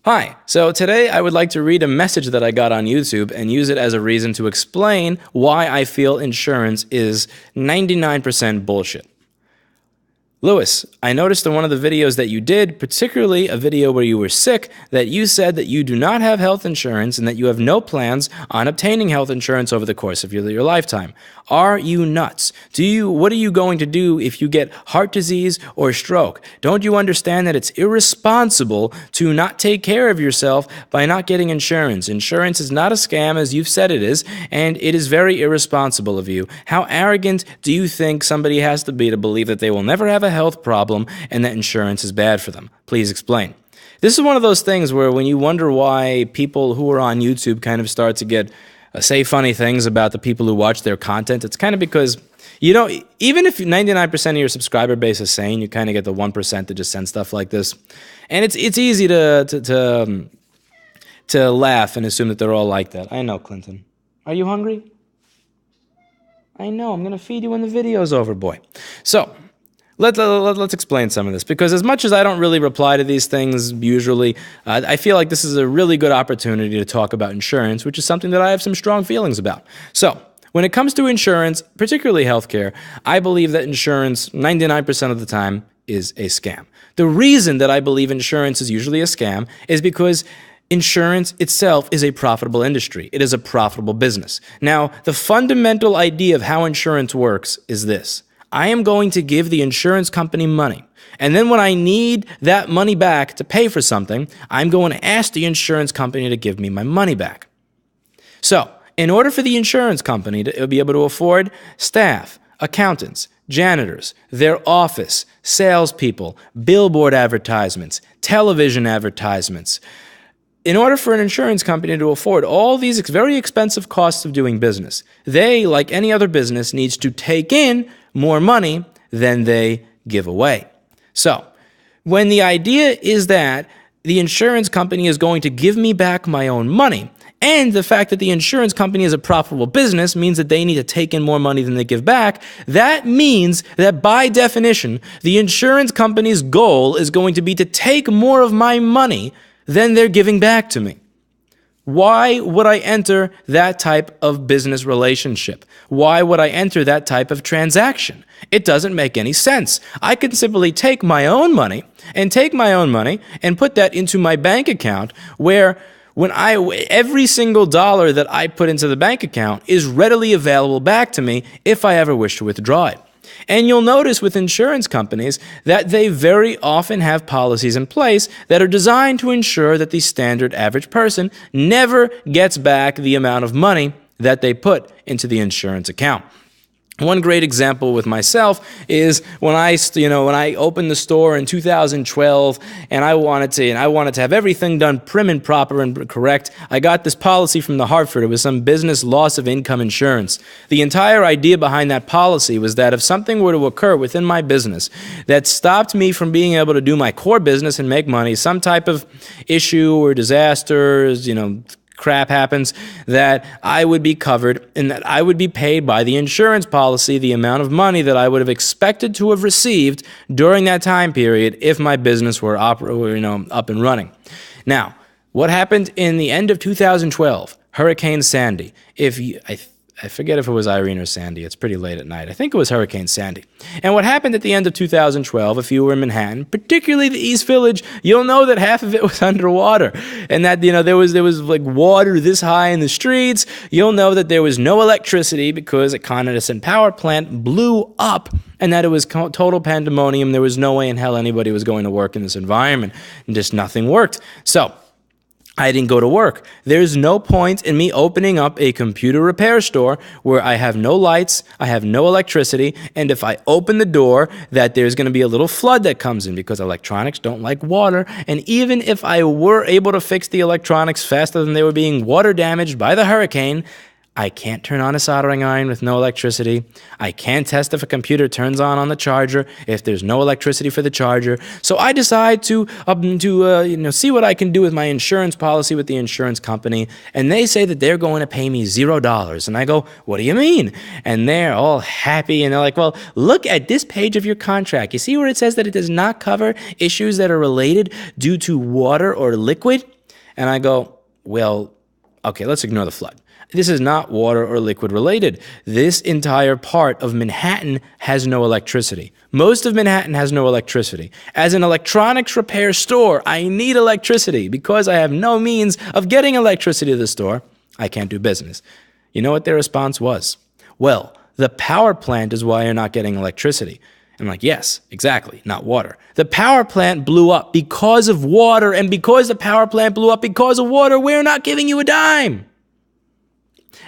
Hi, so today I would like to read a message that I got on YouTube and use it as a reason to explain why I feel insurance is 99% bullshit. Lewis, I noticed in one of the videos that you did, particularly a video where you were sick, that you said that you do not have health insurance and that you have no plans on obtaining health insurance over the course of your lifetime. Are you nuts? What are you going to do if you get heart disease or stroke? Don't you understand that it's irresponsible to not take care of yourself by not getting insurance? Insurance is not a scam as you've said it is, and it is very irresponsible of you. How arrogant do you think somebody has to be to believe that they will never have a health problem and that insurance is bad for them? Please explain. This is one of those things where when you wonder why people who are on YouTube kind of start to say funny things about the people who watch their content, it's kind of because, even if 99% of your subscriber base is sane, you kind of get the 1% that just send stuff like this. And it's easy to laugh and assume that they're all like that. I know, Clinton. Are you hungry? I know. I'm going to feed you when the video's over, boy. So Let's explain some of this, because as much as I don't really reply to these things usually, I feel like this is a really good opportunity to talk about insurance, which is something that I have some strong feelings about. So, when it comes to insurance, particularly healthcare, I believe that insurance 99% of the time is a scam. The reason that I believe insurance is usually a scam is because insurance itself is a profitable industry. It is a profitable business. Now, the fundamental idea of how insurance works is this. I am going to give the insurance company money, and then when I need that money back to pay for something, I'm going to ask the insurance company to give me my money back. So, in order for the insurance company to be able to afford staff, accountants, janitors, their office, salespeople, billboard advertisements, television advertisements, in order for an insurance company to afford all these very expensive costs of doing business, they, like any other business, needs to take in more money than they give away. So, when the idea is that the insurance company is going to give me back my own money, and the fact that the insurance company is a profitable business means that they need to take in more money than they give back, that means that by definition, the insurance company's goal is going to be to take more of my money than they're giving back to me. Why would I enter that type of business relationship? Why would I enter that type of transaction? It doesn't make any sense. I can simply take my own money and put that into my bank account, where every single dollar that I put into the bank account is readily available back to me if I ever wish to withdraw it. And you'll notice with insurance companies that they very often have policies in place that are designed to ensure that the standard average person never gets back the amount of money that they put into the insurance account. One great example with myself is when I opened the store in 2012 and I wanted to have everything done prim and proper and correct. I got this policy from the Hartford. It was some business loss of income insurance. The entire idea behind that policy was that if something were to occur within my business that stopped me from being able to do my core business and make money, some type of issue or disasters, crap happens, that I would be covered and that I would be paid by the insurance policy the amount of money that I would have expected to have received during that time period if my business were up and running. Now, what happened in the end of 2012? Hurricane Sandy. I forget if it was Irene or Sandy. It's pretty late at night. I think it was Hurricane Sandy. And what happened at the end of 2012, if you were in Manhattan, particularly the East Village, you'll know that half of it was underwater. And that, there was like water this high in the streets. You'll know that there was no electricity because a Con Edison power plant blew up, and that it was total pandemonium. There was no way in hell anybody was going to work in this environment. And just nothing worked. So I didn't go to work. There's no point in me opening up a computer repair store where I have no lights, I have no electricity, and if I open the door, that there's going to be a little flood that comes in because electronics don't like water. And even if I were able to fix the electronics faster than they were being water damaged by the hurricane, I can't turn on a soldering iron with no electricity. I can't test if a computer turns on the charger if there's no electricity for the charger. So I decide to see what I can do with my insurance policy with the insurance company, and they say that they're going to pay me $0. And I go, what do you mean? And they're all happy, and they're like, well, look at this page of your contract. You see where it says that it does not cover issues that are related due to water or liquid? And I go, well, okay, let's ignore the flood. This is not water or liquid related. This entire part of Manhattan has no electricity. Most of Manhattan has no electricity. As an electronics repair store, I need electricity. Because I have no means of getting electricity to the store, I can't do business. You know what their response was? Well, the power plant is why you're not getting electricity. I'm like, yes, exactly, not water. The power plant blew up because of water, and because the power plant blew up because of water, we're not giving you a dime.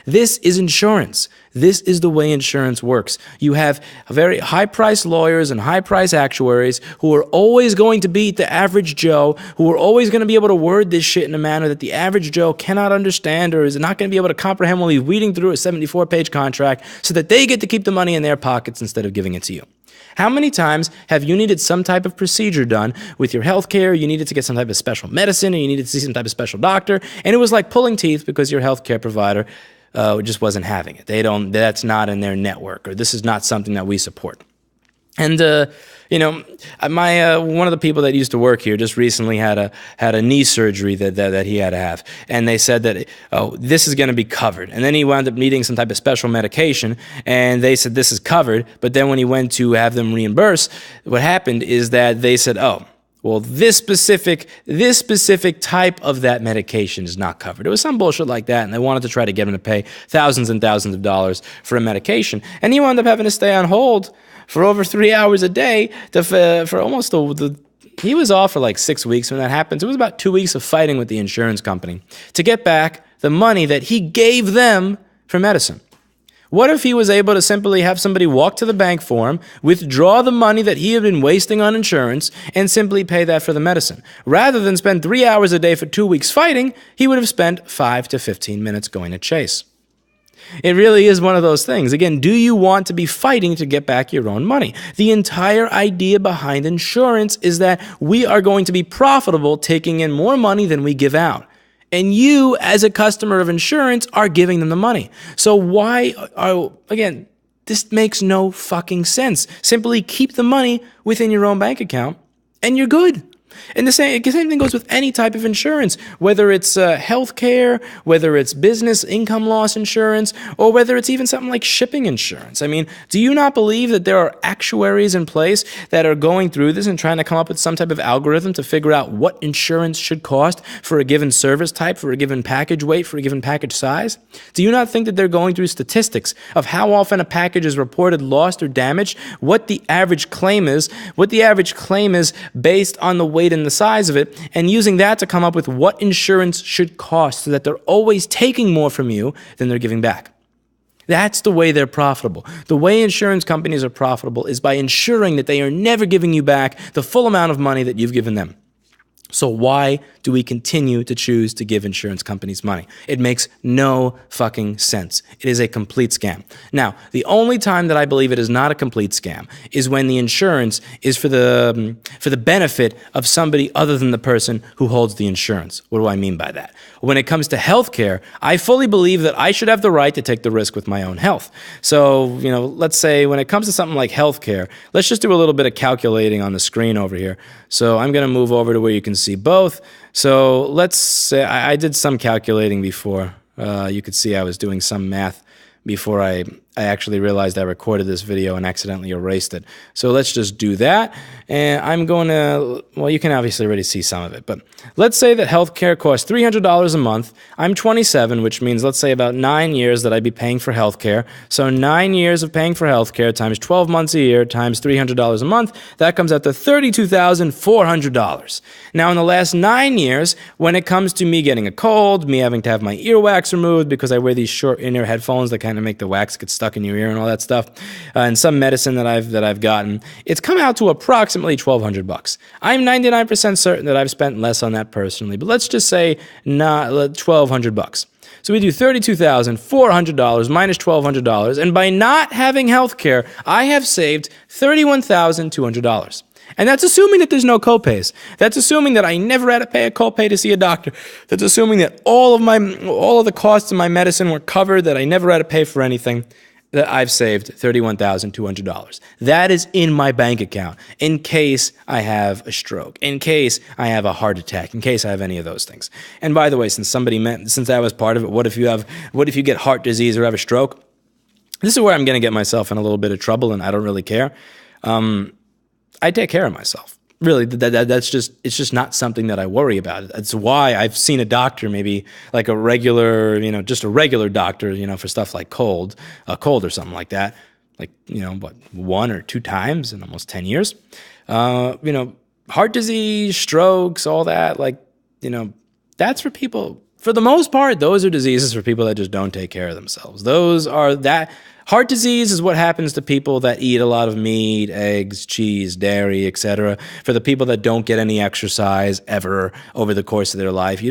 This is insurance. This is the way insurance works. You have very high-priced lawyers and high-priced actuaries who are always going to beat the average Joe, who are always going to be able to word this shit in a manner that the average Joe cannot understand or is not going to be able to comprehend while he's reading through a 74-page contract, so that they get to keep the money in their pockets instead of giving it to you. How many times have you needed some type of procedure done with your healthcare, you needed to get some type of special medicine, or you needed to see some type of special doctor, and it was like pulling teeth because your healthcare provider just wasn't having it. That's not in their network, or this is not something that we support. And one of the people that used to work here just recently had a knee surgery that he had to have, and they said that this is going to be covered. And then he wound up needing some type of special medication, and they said this is covered. But then when he went to have them reimburse, what happened is that they said, oh, well, this specific type of that medication is not covered. It was some bullshit like that, and they wanted to try to get him to pay thousands and thousands of dollars for a medication. And he wound up having to stay on hold for over 3 hours a day for almost he was off for like 6 weeks when that happened. So it was about 2 weeks of fighting with the insurance company to get back the money that he gave them for medicine. What if he was able to simply have somebody walk to the bank for him, withdraw the money that he had been wasting on insurance, and simply pay that for the medicine? Rather than spend 3 hours a day for 2 weeks fighting, he would have spent 5 to 15 minutes going to Chase. It really is one of those things. Again, do you want to be fighting to get back your own money? The entire idea behind insurance is that we are going to be profitable taking in more money than we give out. And you, as a customer of insurance, are giving them the money. So again, this makes no fucking sense. Simply keep the money within your own bank account and you're good. And the same thing goes with any type of insurance, whether it's healthcare, whether it's business income loss insurance, or whether it's even something like shipping insurance. I mean, do you not believe that there are actuaries in place that are going through this and trying to come up with some type of algorithm to figure out what insurance should cost for a given service type, for a given package weight, for a given package size? Do you not think that they're going through statistics of how often a package is reported lost or damaged, what the average claim is based on the weight and the size of it, and using that to come up with what insurance should cost so that they're always taking more from you than they're giving back? That's the way they're profitable. The way insurance companies are profitable is by ensuring that they are never giving you back the full amount of money that you've given them. So why do we continue to choose to give insurance companies money? It makes no fucking sense. It is a complete scam. Now, the only time that I believe it is not a complete scam is when the insurance is for the benefit of somebody other than the person who holds the insurance. What do I mean by that? When it comes to healthcare, I fully believe that I should have the right to take the risk with my own health. So, let's say when it comes to something like healthcare, let's just do a little bit of calculating on the screen over here. So I'm going to move over to where you can see both. So let's say I did some calculating before. You could see I was doing some math before I actually realized I recorded this video and accidentally erased it. So let's just do that. And I'm going to, well, you can obviously already see some of it, but let's say that healthcare costs $300 a month. I'm 27, which means let's say about 9 years that I'd be paying for healthcare. So 9 years of paying for healthcare times 12 months a year times $300 a month, that comes out to $32,400. Now in the last 9 years, when it comes to me getting a cold, me having to have my earwax removed because I wear these short in-ear headphones that kind of make the wax get stuck in your ear and all that stuff, and some medicine that I've gotten, it's come out to approximately $1,200. I'm 99% certain that I've spent less on that personally, but let's just say not $1,200. So we do $32,400 minus $1,200, and by not having health care, I have saved $31,200. And that's assuming that there's no copays. That's assuming that I never had to pay a copay to see a doctor. That's assuming that all of the costs of my medicine were covered, that I never had to pay for anything. that I've saved $31,200. That is in my bank account in case I have a stroke, in case I have a heart attack, in case I have any of those things. And by the way, since I was part of it, what if you get heart disease or have a stroke? This is where I'm going to get myself in a little bit of trouble, and I don't really care. I take care of myself. Really, it's just not something that I worry about. That's why I've seen a doctor, maybe like a regular, just a regular doctor, for stuff like a cold or something like that, like, one or two times in almost 10 years. Heart disease, strokes, all that, that's for people, for the most part, those are diseases for people that just don't take care of themselves. Heart disease is what happens to people that eat a lot of meat, eggs, cheese, dairy, etc. For the people that don't get any exercise ever over the course of their life.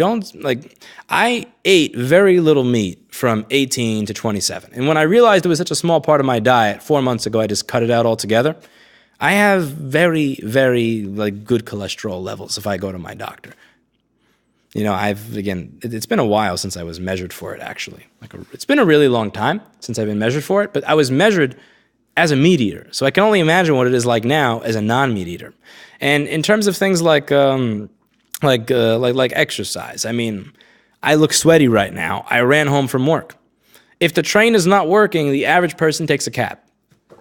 I ate very little meat from 18 to 27. And when I realized it was such a small part of my diet, 4 months ago, I just cut it out altogether. I have very, very good cholesterol levels if I go to my doctor. It's been a while since I was measured for it, actually. It's been a really long time since I've been measured for it, but I was measured as a meat eater. So I can only imagine what it is like now as a non-meat eater. And in terms of things like exercise, I look sweaty right now. I ran home from work. If the train is not working, the average person takes a cab.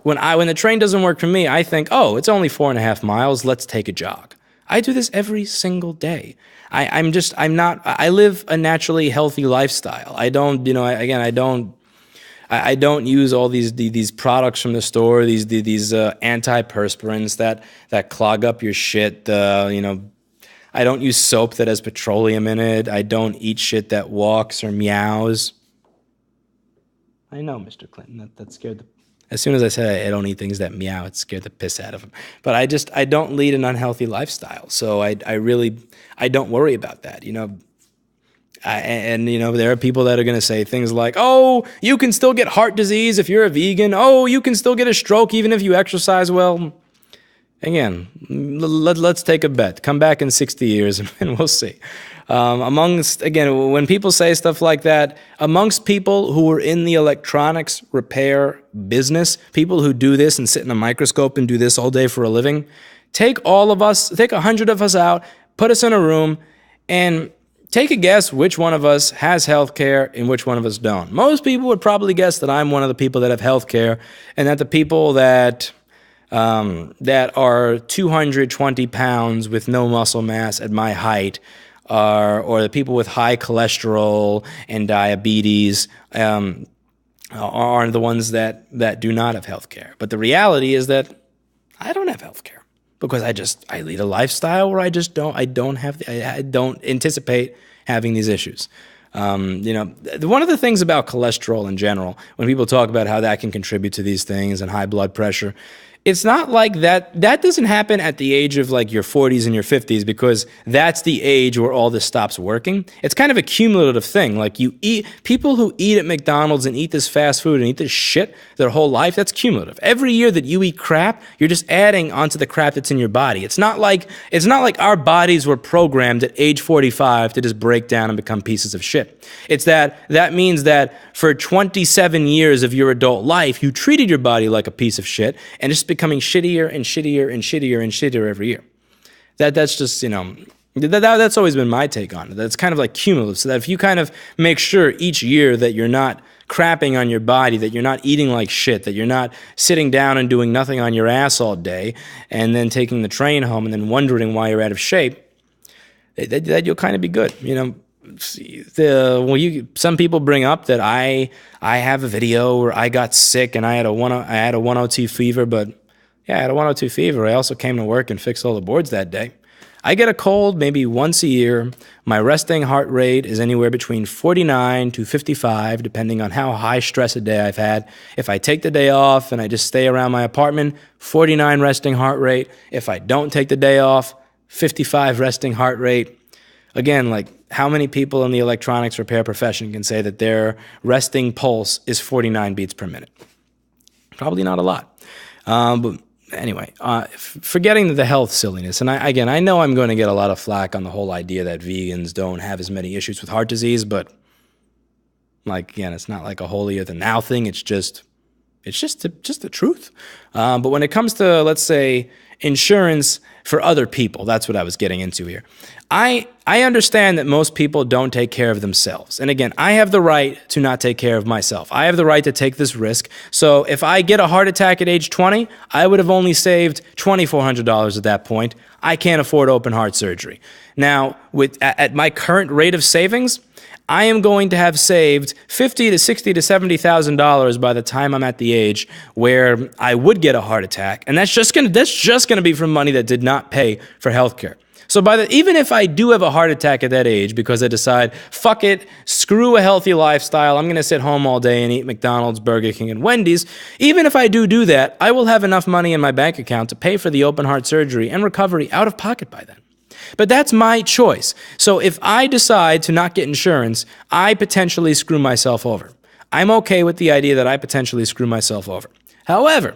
When the train doesn't work for me, I think, oh, it's only 4.5 miles. Let's take a jog. I do this every single day. I live a naturally healthy lifestyle. I don't use all these products from the store, these antiperspirants that clog up your shit. I don't use soap that has petroleum in it. I don't eat shit that walks or meows. I know, Mr. Clinton, that scared as soon as I said I don't eat things that meow, it scared the piss out of him. But I don't lead an unhealthy lifestyle, so I don't worry about that. There are people that are going to say things like, oh, you can still get heart disease if you're a vegan. Oh, you can still get a stroke even if you exercise. Well, again, let's take a bet. Come back in 60 years and we'll see. When people say stuff like that, amongst people who are in the electronics repair business, people who do this and sit in a microscope and do this all day for a living, take 100 of us out, put us in a room, and take a guess which one of us has health care and which one of us don't. Most people would probably guess that I'm one of the people that have health care, and that the people that are 220 pounds with no muscle mass at my height or the people with high cholesterol and diabetes are the ones that do not have health care. But the reality is that I don't have health care because I lead a lifestyle where I don't anticipate having these issues. One of the things about cholesterol in general, when people talk about how that can contribute to these things and high blood pressure, it's not like that doesn't happen at the age of your 40s and your 50s, because that's the age where all this stops working. It's kind of a cumulative thing. People who eat at McDonald's and eat this fast food and eat this shit their whole life, that's cumulative. Every year that you eat crap, you're just adding onto the crap that's in your body. It's not like our bodies were programmed at age 45 to just break down and become pieces of shit. It's that means that for 27 years of your adult life, you treated your body like a piece of shit and just becoming shittier and shittier and shittier and shittier every year. That's just, that's always been my take on it. That's kind of like cumulative. So that if you kind of make sure each year that you're not crapping on your body, that you're not eating like shit, that you're not sitting down and doing nothing on your ass all day and then taking the train home and then wondering why you're out of shape, that you'll kind of be good. Some people bring up that I have a video where I got sick and I had a 102 fever, but yeah, I had a 102 fever. I also came to work and fixed all the boards that day. I get a cold maybe once a year. My resting heart rate is anywhere between 49 to 55, depending on how high stress a day I've had. If I take the day off and I just stay around my apartment, 49 resting heart rate. If I don't take the day off, 55 resting heart rate. Again, how many people in the electronics repair profession can say that their resting pulse is 49 beats per minute? Probably not a lot. But anyway, forgetting the health silliness, and I know I'm going to get a lot of flack on the whole idea that vegans don't have as many issues with heart disease, but it's not like a holier than thou thing. It's just It's just the truth. But when it comes to, let's say, insurance for other people, that's what I was getting into here. I understand that most people don't take care of themselves. And again, I have the right to not take care of myself. I have the right to take this risk. So if I get a heart attack at age 20, I would have only saved $2,400 at that point. I can't afford open heart surgery. Now, at my current rate of savings, I am going to have saved $50,000 to $60,000 to $70,000 by the time I'm at the age where I would get a heart attack, and that's just gonna be from money that did not pay for healthcare. So even if I do have a heart attack at that age because I decide, fuck it, screw a healthy lifestyle, I'm going to sit home all day and eat McDonald's, Burger King, and Wendy's, even if I do that, I will have enough money in my bank account to pay for the open heart surgery and recovery out of pocket by then. But that's my choice. So if I decide to not get insurance, I potentially screw myself over. I'm okay with the idea that I potentially screw myself over. However,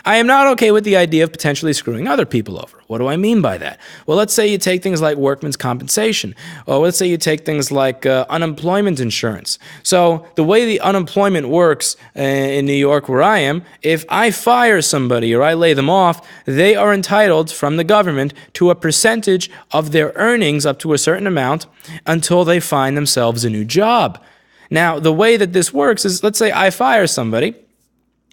I am not okay with the idea of potentially screwing other people over. What do I mean by that? Well, let's say you take things like workman's compensation, or let's say you take things like unemployment insurance. So the way the unemployment works in New York where I am, if I fire somebody or I lay them off, they are entitled from the government to a percentage of their earnings up to a certain amount until they find themselves a new job. Now, the way that this works is, let's say I fire somebody.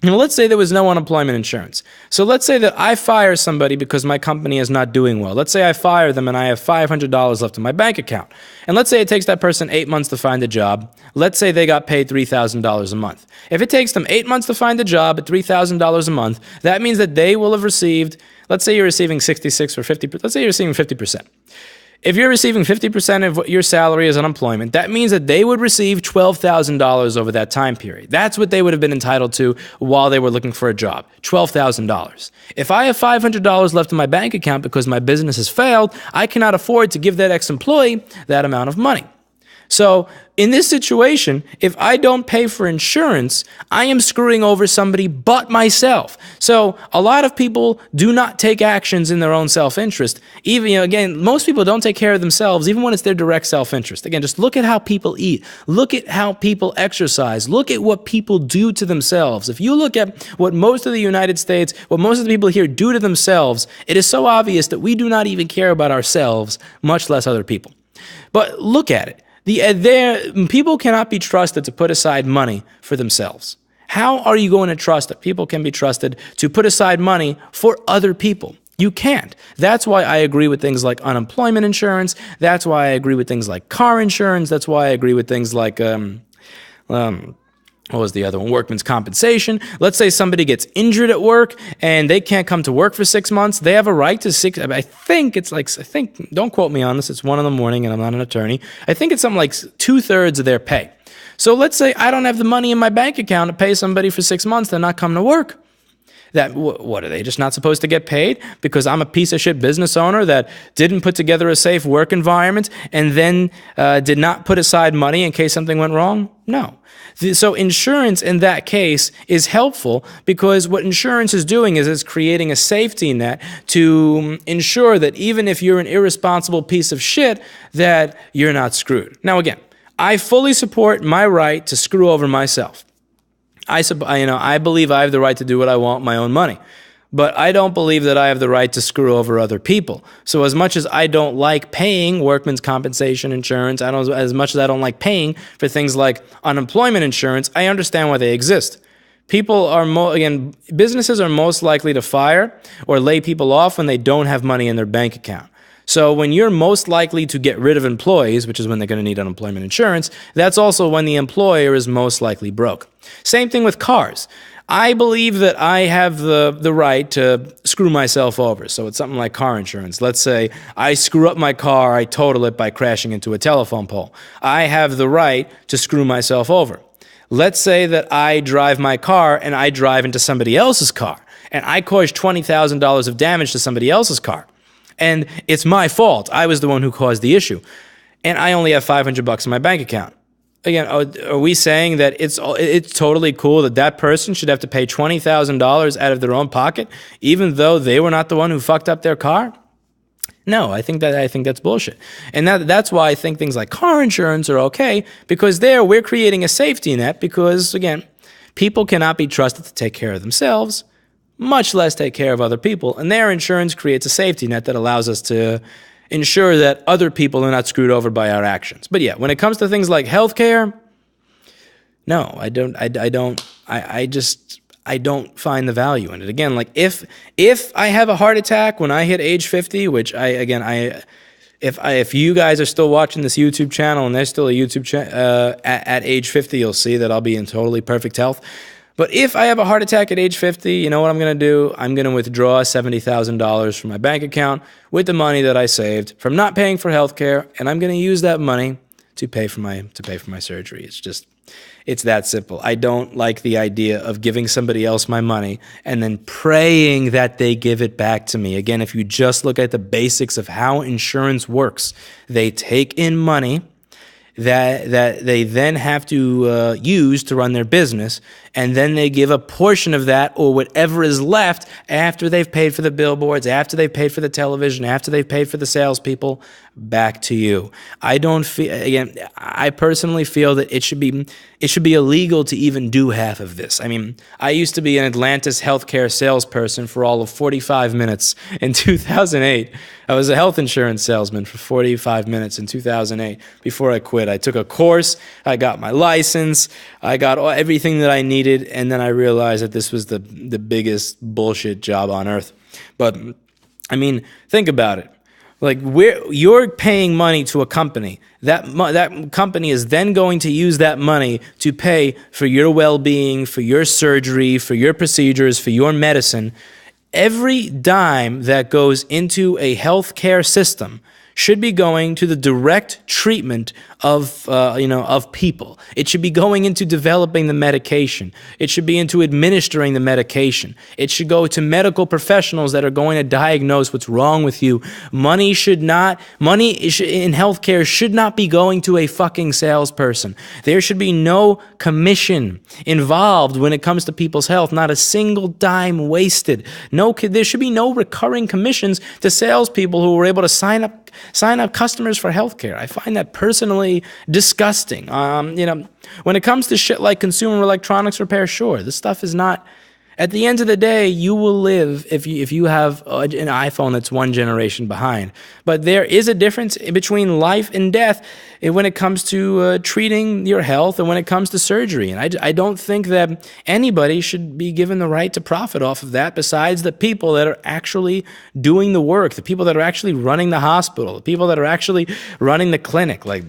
Now, let's say there was no unemployment insurance. So let's say that I fire somebody because my company is not doing well. Let's say I fire them and I have $500 left in my bank account. And let's say it takes that person 8 months to find a job. Let's say they got paid $3,000 a month. If it takes them 8 months to find a job at $3,000 a month, that means that they will have received, let's say you're receiving 66 or 50, let's say you're receiving 50%. If you're receiving 50% of your salary as unemployment, that means that they would receive $12,000 over that time period. That's what they would have been entitled to while they were looking for a job, $12,000. If I have $500 left in my bank account because my business has failed, I cannot afford to give that ex-employee that amount of money. So in this situation, if I don't pay for insurance, I am screwing over somebody but myself. So a lot of people do not take actions in their own self-interest. Even, again, most people don't take care of themselves, even when it's their direct self-interest. Again, just look at how people eat. Look at how people exercise. Look at what people do to themselves. If you look at what most of the United States, what most of the people here do to themselves, it is so obvious that we do not even care about ourselves, much less other people. But look at it. People cannot be trusted to put aside money for themselves. How are you going to trust that people can be trusted to put aside money for other people? You can't. That's why I agree with things like unemployment insurance. That's why I agree with things like car insurance. That's why I agree with things like what was the other one? Workman's compensation. Let's say somebody gets injured at work and they can't come to work for 6 months. They have a right to I think, don't quote me on this. It's 1 a.m. and I'm not an attorney. I think it's something like 2/3 of their pay. So let's say I don't have the money in my bank account to pay somebody for 6 months to not come to work. What are they just not supposed to get paid because I'm a piece of shit business owner that didn't put together a safe work environment and then did not put aside money in case something went wrong? No. So insurance in that case is helpful because what insurance is doing is it's creating a safety net to ensure that even if you're an irresponsible piece of shit, that you're not screwed. Now again, I fully support my right to screw over myself. I believe I have the right to do what I want with my own money. But I don't believe that I have the right to screw over other people. So as much as I don't like paying workman's compensation insurance, as much as I don't like paying for things like unemployment insurance, I understand why they exist. Businesses are most likely to fire or lay people off when they don't have money in their bank account. So when you're most likely to get rid of employees, which is when they're going to need unemployment insurance, that's also when the employer is most likely broke. Same thing with cars. I believe that I have the right to screw myself over. So it's something like car insurance. Let's say I screw up my car, I total it by crashing into a telephone pole. I have the right to screw myself over. Let's say that I drive my car and I drive into somebody else's car and I cause $20,000 of damage to somebody else's car. And it's my fault. I was the one who caused the issue. And I only have $500 in my bank account. Again, are we saying that it's totally cool that person should have to pay $20,000 out of their own pocket, even though they were not the one who fucked up their car? No, I think that's bullshit. And that's why I think things like car insurance are okay, because we're creating a safety net because, again, People cannot be trusted to take care of themselves, much less take care of other people. And their insurance creates a safety net that allows us to ensure that other people are not screwed over by our actions. But yeah, when it comes to things like healthcare, no, I don't find the value in it. Again, like if I have a heart attack when I hit age 50, which if you guys are still watching this YouTube channel and there's still a YouTube channel at age 50, you'll see that I'll be in totally perfect health. But if I have a heart attack at age 50, you know what I'm going to do? I'm going to withdraw $70,000 from my bank account with the money that I saved from not paying for healthcare, and I'm going to use that money to pay for my surgery. It's that simple. I don't like the idea of giving somebody else my money and then praying that they give it back to me. Again, if you just look at the basics of how insurance works, they take in money that they then have to use to run their business, and then they give a portion of that or whatever is left after they've paid for the billboards, after they've paid for the television, after they've paid for the salespeople, back to you. I personally feel that it should be illegal to even do half of this. I mean, I used to be an Atlantis healthcare salesperson for all of 45 minutes in 2008. I was a health insurance salesman for 45 minutes in 2008 before I quit. I took a course, I got my license, I got everything that I needed, and then I realized that this was the biggest bullshit job on earth. But, I mean, think about it. Like, you're paying money to a company. That company is then going to use that money to pay for your well-being, for your surgery, for your procedures, for your medicine. Every dime that goes into a healthcare system should be going to the direct treatment of people. It should be going into developing the medication. It should be into administering the medication. It should go to medical professionals that are going to diagnose what's wrong with you. Money in healthcare should not be going to a fucking salesperson. There should be no commission involved when it comes to people's health. Not a single dime wasted. There should be no recurring commissions to salespeople who were able to sign up customers for healthcare. I find that personally disgusting. When it comes to shit like consumer electronics repair, sure, this stuff is not. At the end of the day, you will live if you have an iPhone that's one generation behind. But there is a difference between life and death when it comes to treating your health and when it comes to surgery. And I don't think that anybody should be given the right to profit off of that besides the people that are actually doing the work, the people that are actually running the hospital, the people that are actually running the clinic. Like,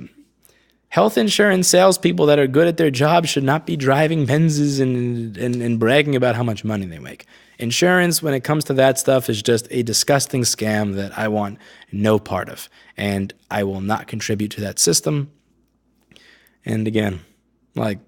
health insurance salespeople that are good at their job should not be driving Benzes and bragging about how much money they make. Insurance, when it comes to that stuff, is just a disgusting scam that I want no part of. And I will not contribute to that system. And again, like,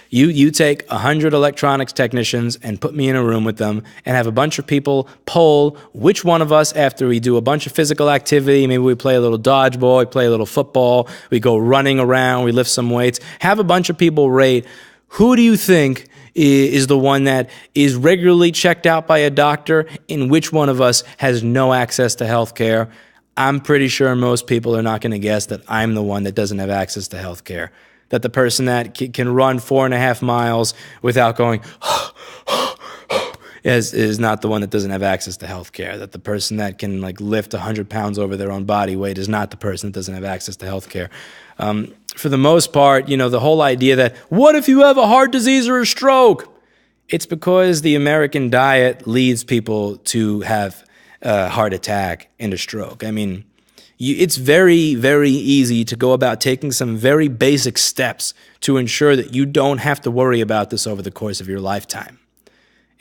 you take 100 electronics technicians and put me in a room with them and have a bunch of people poll which one of us, after we do a bunch of physical activity, maybe we play a little dodgeball, we play a little football, we go running around, we lift some weights, have a bunch of people rate who do you think is the one that is regularly checked out by a doctor and which one of us has no access to health care. I'm pretty sure most people are not going to guess that I'm the one that doesn't have access to health care. That the person that can run 4.5 miles without going is not the one that doesn't have access to health care. That the person that can lift 100 pounds over their own body weight is not the person that doesn't have access to health care. For the most part, the whole idea that what if you have a heart disease or a stroke? It's because the American diet leads people to have a heart attack and a stroke. I mean, it's very, very easy to go about taking some very basic steps to ensure that you don't have to worry about this over the course of your lifetime.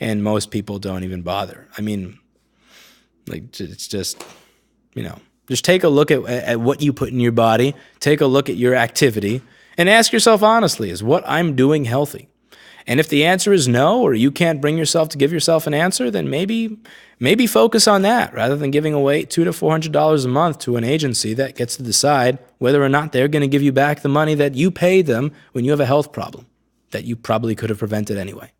And most people don't even bother. I mean, it's just, just take a look at what you put in your body, take a look at your activity, and ask yourself honestly, is what I'm doing healthy? And if the answer is no, or you can't bring yourself to give yourself an answer, then maybe focus on that rather than giving away $200 to $400 a month to an agency that gets to decide whether or not they're going to give you back the money that you paid them when you have a health problem that you probably could have prevented anyway.